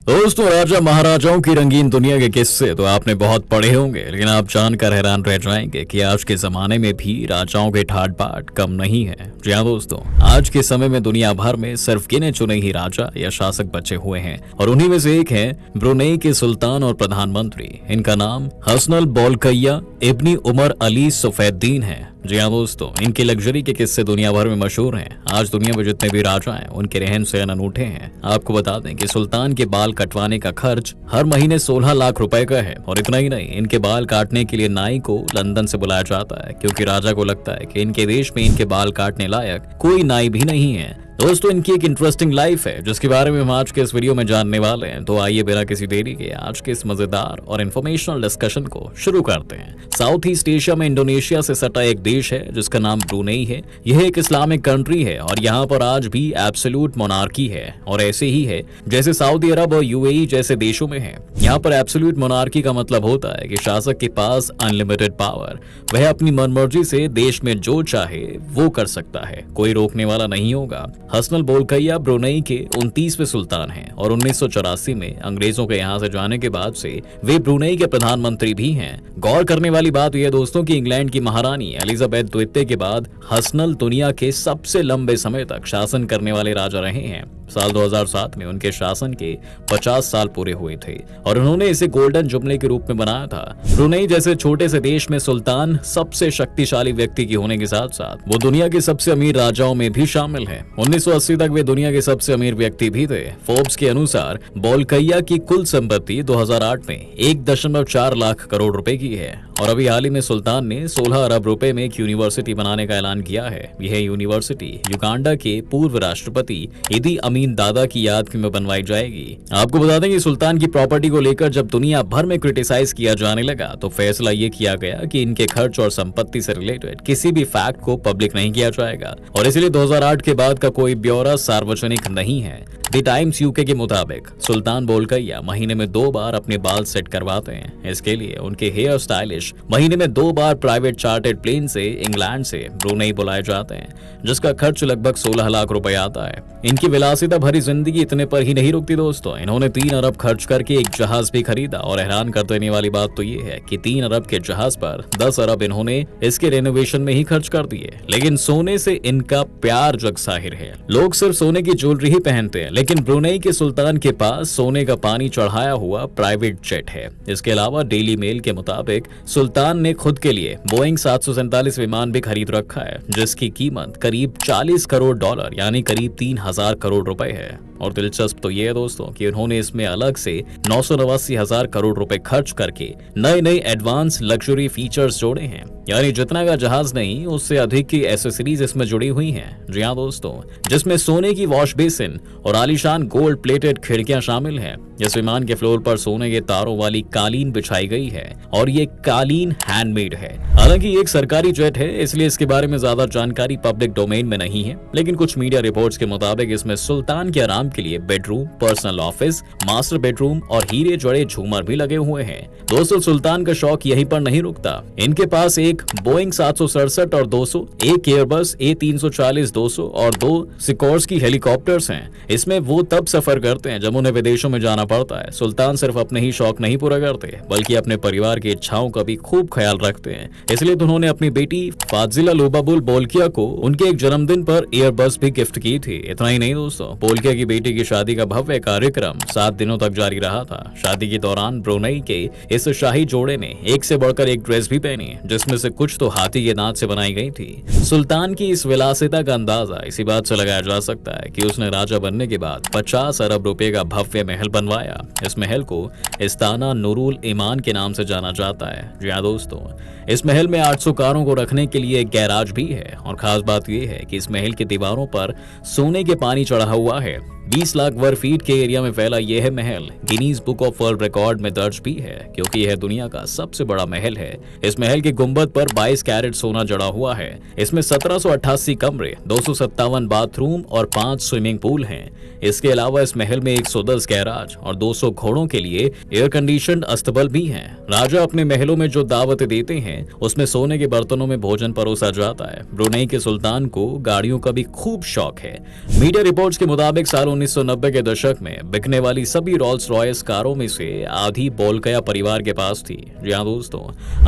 दोस्तों, राजा महाराजाओं की रंगीन दुनिया के किस्से तो आपने बहुत पढ़े होंगे, लेकिन आप जानकर हैरान रह जाएंगे कि आज के जमाने में भी राजाओं के ठाट बाट कम नहीं है। जी हाँ दोस्तों, आज के समय में दुनिया भर में सिर्फ गिने चुने ही राजा या शासक बचे हुए हैं और उन्हीं में से एक हैं ब्रुनेई के सुल्तान और प्रधानमंत्री। इनका नाम हसनल बोलकिया इब्नी उमर अली सफेद्दीन है। जी हाँ दोस्तों, इनकी लग्जरी के किस्से दुनिया भर में मशहूर हैं। आज दुनिया में जितने भी राजा हैं उनके रहन सहन अनूठे हैं। आपको बता दें कि सुल्तान के बाल कटवाने का खर्च हर महीने 16 लाख रुपए का है और इतना ही नहीं, इनके बाल काटने के लिए नाई को लंदन से बुलाया जाता है क्योंकि राजा को लगता है कि इनके देश में इनके बाल काटने लायक कोई नाई भी नहीं है। दोस्तों, इनकी एक इंटरेस्टिंग लाइफ है जिसके बारे में हम आज के इस वीडियो में जानने वाले हैं। तो आइए बिना किसी देरी के आज के इस मजेदार और इन्फॉर्मेशनल डिस्कशन को शुरू करते हैं। साउथ ईस्ट एशिया में इंडोनेशिया से सटा एक देश है जिसका नाम ब्रुनेई है। यह एक इस्लामिक कंट्री है और यहाँ पर आज भी एब्सोल्यूट मोनार्की है और ऐसे ही है जैसे सऊदी अरब और यूएई जैसे देशों में है। यहाँ पर एब्सोल्यूट मोनार्की का मतलब होता है कि शासक के पास अनलिमिटेड पावर, वह अपनी मनमर्जी से देश में जो चाहे वो कर सकता है, कोई रोकने वाला नहीं होगा। हसनल बोलकिया ब्रुनेई के 29वें सुल्तान हैं और 1984 में अंग्रेजों के यहाँ से जाने के बाद से वे ब्रुनेई के प्रधानमंत्री भी हैं। गौर करने वाली बात यह दोस्तों कि इंग्लैंड की महारानी एलिजाबेथ द्वितीय के बाद हसनल दुनिया के सबसे लंबे समय तक शासन करने वाले राजा रहे हैं। साल 2007 में उनके शासन के 50 साल पूरे हुए थे और उन्होंने इसे गोल्डन जुबली के रूप में बनाया था। ब्रुनेई जैसे छोटे से देश में सुल्तान सबसे शक्तिशाली व्यक्ति की होने के साथ साथ वो दुनिया के सबसे अमीर राजाओं में भी शामिल है। 1980 तक वे दुनिया के सबसे अमीर व्यक्ति भी थे। फोर्ब्स के अनुसार बोलकिया की कुल संपत्ति 2008 में 1.4 लाख करोड़ रुपए की है और अभी हाल ही में सुल्तान ने 16 अरब रुपए में एक यूनिवर्सिटी बनाने का ऐलान किया है। यह यूनिवर्सिटी युगांडा के पूर्व राष्ट्रपति इदी अमीन दादा की याद में बनवाई जाएगी। आपको बता दें कि सुल्तान की प्रॉपर्टी को लेकर जब दुनिया भर में क्रिटिसाइज किया जाने लगा तो फैसला ये किया गया कि इनके खर्च और संपत्ति से रिलेटेड किसी भी फैक्ट को पब्लिक नहीं किया जाएगा और इसलिए 2008 के बाद का कोई ब्यौरा सार्वजनिक नहीं है। द टाइम्स यूके के मुताबिक सुल्तान बोलकिया महीने में 2 बार अपने बाल सेट करवाते हैं। इसके लिए उनके हेयर स्टाइलिश महीने में 2 बार प्राइवेट चार्टर्ड प्लेन से इंग्लैंड से ब्रुनेई बुलाए जाते हैं, जिसका खर्च लगभग 16 लाख रुपए आता है। इनकी विलासिता भरी जिंदगी इतने पर ही नहीं रुकती दोस्तों, इन्होंने 3 अरब खर्च करके एक जहाज भी खरीदा और हैरान कर देने वाली बात तो ये है कि 3 अरब के जहाज पर 10 अरब इन्होंने इसके रेनोवेशन में ही खर्च कर दिए। लेकिन सोने से इनका प्यार जग जाहिर है। लोग सिर्फ सोने की ज्वेलरी ही पहनते हैं, लेकिन ब्रुनेई के सुल्तान के पास सोने का पानी चढ़ाया हुआ प्राइवेट जेट है। इसके अलावा डेली मेल के मुताबिक सुल्तान ने खुद के लिए बोइंग 747 विमान भी खरीद रखा है, जिसकी कीमत करीब 40 करोड़ डॉलर यानी करीब 3000 करोड़ रुपए है। और दिलचस्प तो ये है दोस्तों कि उन्होंने इसमें अलग से 989,000 करोड़ रुपए खर्च करके नए नए एडवांस लग्जरी फीचर्स जोड़े हैं, यानी जितना का जहाज नहीं उससे अधिक की एसेसरीज इसमें जुड़ी हुई हैं। जी हाँ दोस्तों, जिसमें सोने की वॉश बेसिन और आलीशान गोल्ड प्लेटेड खिड़कियां शामिल हैं। इस विमान के फ्लोर पर सोने के तारों वाली कालीन बिछाई गई है और ये कालीन हैंडमेड है। हालांकि एक सरकारी जेट है इसलिए इसके बारे में ज्यादा जानकारी पब्लिक डोमेन में नहीं है, लेकिन कुछ मीडिया रिपोर्ट्स के मुताबिक इसमें सुल्तान के आराम के लिए bedroom, personal office, master bedroom और हीरे जड़े झूमर भी लगे हुए हैं। दोस्तों, सुल्तान का शौक यहीं पर नहीं रुकता। इनके पास एक बोइंग 767 और 200, एक एयरबस A340-200 और 2 सिकोर्स्की हेलीकॉप्टर्स हैं। इसमें वो तब सफर करते हैं जब उन्हें विदेशों में जाना पड़ता है। सुल्तान सिर्फ अपने ही शौक नहीं पूरा करते बल्कि अपने परिवार की इच्छाओं का भी खूब ख्याल रखते हैं। इसलिए तो उन्होंने अपनी बेटी फाजिला लुबाबुल बोलकिया को उनके एक जन्मदिन पर एयरबस भी गिफ्ट की थी। इतना ही नहीं दोस्तों, बोलकिया की बेटी की शादी का भव्य कार्यक्रम 7 दिनों तक जारी रहा था। शादी के दौरान ब्रुनेई के इस शाही जोड़े ने एक से बढ़कर एक ड्रेस भी पहनी, जिसमें से कुछ तो हाथी के दांत से बनाई गई थी। सुल्तान की इस विलासिता का अंदाजा इसी बात से लगाया जा सकता है कि उसने राजा बनने के बाद 50 अरब रुपए का भव्य महल बनवाया। इस महल को इस्ताना नूरुल ईमान के नाम से जाना जाता है। जी हाँ दोस्तों, इस महल में 800 कारों को रखने के लिए एक गैराज भी है और खास बात यह है कि इस महल की दीवारों पर सोने के पानी चढ़ा हुआ है। 20 लाख वर्ग फीट के एरिया में फैला यह महल Guinness book of world record में दर्ज भी है क्योंकि यह दुनिया का सबसे बड़ा महल है। इस महल के गुंबद पर 22 कैरेट सोना जड़ा हुआ है। इसमें 1788 कमरे, 257 बाथरूम और 5 स्विमिंग पूल हैं। इसके अलावा इस महल में 110 गैराज और 200 घोड़ों के लिए एयर कंडीशनड अस्तबल भी हैं। राजा अपने महलों में जो दावतें देते हैं उसमें सोने के बर्तनों में भोजन परोसा जाता है। ब्रुनेई के सुल्तान को गाड़ियों का भी खूब शौक है। मीडिया रिपोर्ट्स के मुताबिक साल 1990 के दशक में बिकने वाली सभी रोल्स रॉयस कारों में से आधी बोल्कया परिवार के पास थी। जी हाँ दोस्तों,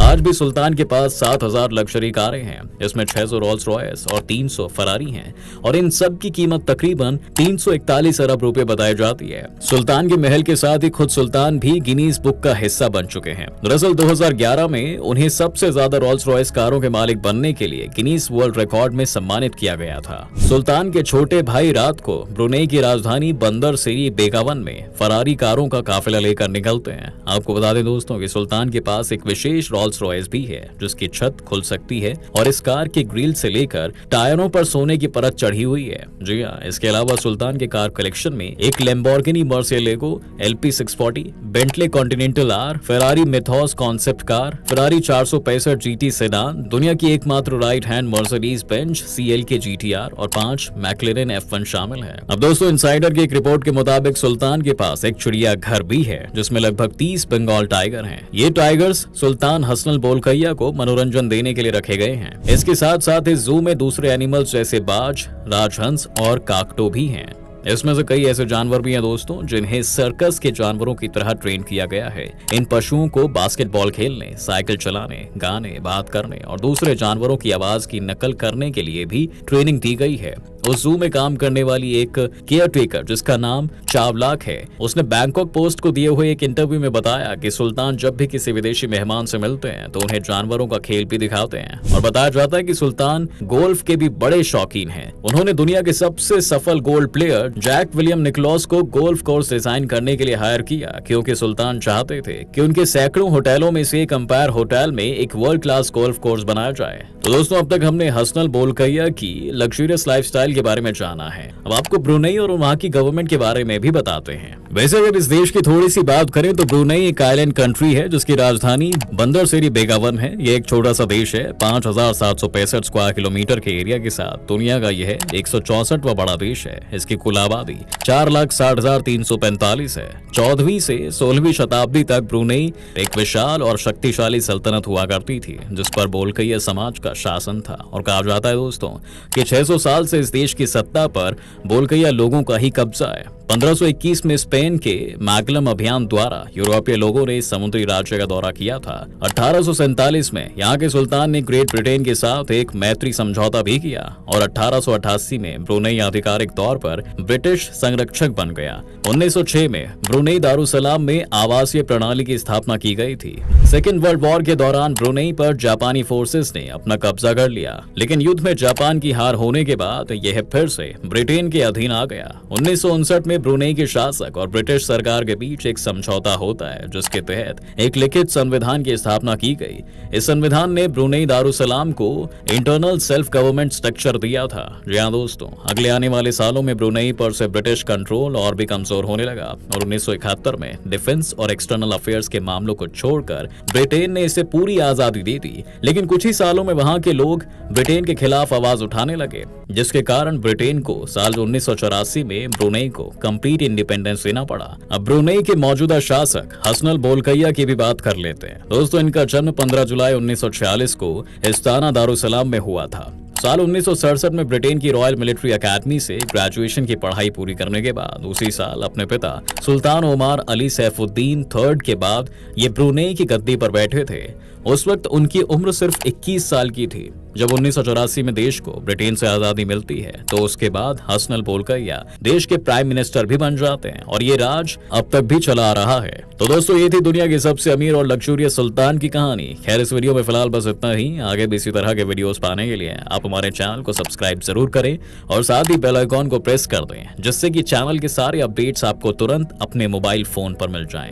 आज भी सुल्तान के पास 7000 लग्जरी कारें हैं, जिसमें 600 रोल्स रॉयस और 300 फरारी हैं, और इन सब की कीमत तकरीबन 341 अरब रुपए बताई जाती है। सुल्तान के महल के साथ ही खुद सुल्तान भी गिनीज बुक का हिस्सा बन चुके हैं। दरअसल 2011 में उन्हें सबसे ज्यादा रोल्स रॉयस कारों के मालिक बनने के लिए गिनीज वर्ल्ड रिकॉर्ड में सम्मानित किया गया था। सुल्तान के छोटे भाई रात को ब्रुनेई की राजधानी बंदर सेरी बेगावन में फरारी कारों का काफिला लेकर निकलते हैं। आपको बता दें दोस्तों कि सुल्तान के पास एक विशेष रोल्स रॉयस भी है, जिसकी छत खुल सकती है और इस कार के ग्रिल से लेकर टायरों पर सोने की परत चढ़ी हुई है। जी हाँ, इसके अलावा सुल्तान के कार कलेक्शन में एक Lamborghini Murcielago LP 640, Bentley Continental R, Ferrari Mythos concept car, Ferrari 465 GT sedan, दुनिया की एकमात्र right hand Mercedes Benz CLK GTR और 5 मैक्लेरेन F1 शामिल है। अब दोस्तों, इनसाइडर की एक रिपोर्ट के मुताबिक सुल्तान के पास एक चिड़िया घर भी है, जिसमें लगभग 30 बंगाल टाइगर हैं। ये टाइगर्स सुल्तान हसनल बोल्किया को मनोरंजन देने के लिए रखे गए हैं। इसके साथ साथ इस जू में दूसरे एनिमल्स जैसे बाज, राजहंस और काकटो भी हैं। इसमें से कई ऐसे जानवर भी हैं दोस्तों, जिन्हें सर्कस के जानवरों की तरह ट्रेन किया गया है। इन पशुओं को बास्केटबॉल खेलने, साइकिल चलाने, गाने, बात करने और दूसरे जानवरों की आवाज की नकल करने के लिए भी ट्रेनिंग दी गई है। उस जू में काम करने वाली एक केयर टेकर, जिसका नाम चावलाक है, उसने बैंकॉक पोस्ट को दिए हुए एक इंटरव्यू में बताया कि सुल्तान जब भी किसी विदेशी मेहमान से मिलते हैं तो उन्हें जानवरों का खेल भी दिखाते हैं। और बताया जाता है कि सुल्तान गोल्फ के भी बड़े शौकीन हैं। उन्होंने दुनिया के सबसे सफल golf player Jack William Nicholas को गोल्फ कोर्स डिजाइन करने के लिए हायर किया, क्योंकि सुल्तान चाहते थे कि उनके सैकड़ों होटलों में से एक एम्पायर होटल में एक वर्ल्ड क्लास गोल्फ कोर्स बनाया जाए। तो दोस्तों, अब तक हमने हसनल बोल्किया की लग्जरियस लाइफस्टाइल के बारे में जाना है। अब आपको ब्रुनेई और वहाँ की गवर्नमेंट के बारे में भी बताते हैं। वैसे अगर इस देश की थोड़ी सी बात करें तो ब्रुनेई एक आइलैंड कंट्री है, जिसकी राजधानी बंदर सेरी बेगावन है। ये एक छोटा सा देश है। 5765 स्क्वायर किलोमीटर के एरिया के साथ दुनिया का यह 164वां बड़ा देश है। इसकी कुल आबादी 4,60,345 है। 14वीं से 16वीं शताब्दी तक ब्रुनेई एक विशाल और शक्तिशाली सल्तनत हुआ करती थी, जिस पर बोल्किया समाज का शासन था। और कहा जाता है दोस्तों कि 600 साल से इस देश की सत्ता पर बोल्किया लोगों का ही कब्जा है। 1521 में स्पेन के मैगलम अभियान द्वारा यूरोपीय लोगों ने समुद्री राज्य का दौरा किया था। 1847 में यहाँ के सुल्तान ने ग्रेट ब्रिटेन के साथ एक मैत्री समझौता भी किया और 1888 में ब्रुनेई आधिकारिक तौर पर ब्रिटिश संरक्षक बन गया। 1906 में ब्रुनेई दारुसलाम में आवासीय प्रणाली की स्थापना की गई थी। सेकेंड वर्ल्ड वॉर के दौरान ब्रुनेई पर जापानी फोर्सेस ने अपना कब्जा कर लिया, लेकिन युद्ध में जापान की हार होने के बाद यह फिर से ब्रिटेन के अधीन आ गया। 1959 में ब्रुनेई के शासक और ब्रिटिश सरकार के बीच एक समझौता होता है, जिसके तहत एक लिखित संविधान की स्थापना की गई। इस संविधान ने ब्रुनेई दारुसलाम को इंटरनल सेल्फ गवर्नमेंट स्ट्रक्चर दिया था। जी हाँ दोस्तों, अगले आने वाले सालों में ब्रुनेई पर से ब्रिटिश कंट्रोल और भी कमजोर होने लगा और 1971 में डिफेंस और एक्सटर्नल अफेयर्स के मामलों को छोड़कर ब्रिटेन ने इसे पूरी आजादी दे दी। लेकिन कुछ ही सालों में वहां के लोग ब्रिटेन के खिलाफ आवाज उठाने लगे, जिसके कारण ब्रिटेन को साल 1984 में ब्रुनेई को कंप्लीट इंडिपेंडेंस देना पड़ा। अब ब्रुनेई के मौजूदा शासक हसनल बोल्किया की भी बात कर लेते हैं। दोस्तों, इनका जन्म 15 जुलाई 1946 को इस्ताना दारुसलाम में हुआ था। साल 1967 में ब्रिटेन की रॉयल मिलिट्री एकेडमी से ग्रेजुएशन की पढ़ाई पूरी करने के बाद उसी साल अपने पिता सुल्तान ओमार अली सैफुद्दीन थर्ड के बाद ये ब्रुनेई की गद्दी पर बैठे थे। उस वक्त उनकी उम्र सिर्फ 21 साल की थी। जब 1984 में देश को ब्रिटेन से आजादी मिलती है तो उसके बाद हसनल बोल्किया देश के प्राइम मिनिस्टर भी बन जाते हैं और ये राज अब तक भी चला आ रहा है। तो दोस्तों, ये थी दुनिया के सबसे अमीर और लग्जूरियस सुल्तान की कहानी। खैर, इस वीडियो में फिलहाल बस इतना ही। आगे भी इसी तरह के वीडियोस पाने के लिए आप हमारे चैनल को सब्सक्राइब जरूर करें और साथ ही बेल आइकॉन को प्रेस कर दें, जिससे कि चैनल के सारे अपडेट्स आपको तुरंत अपने मोबाइल फोन पर मिल जाएं।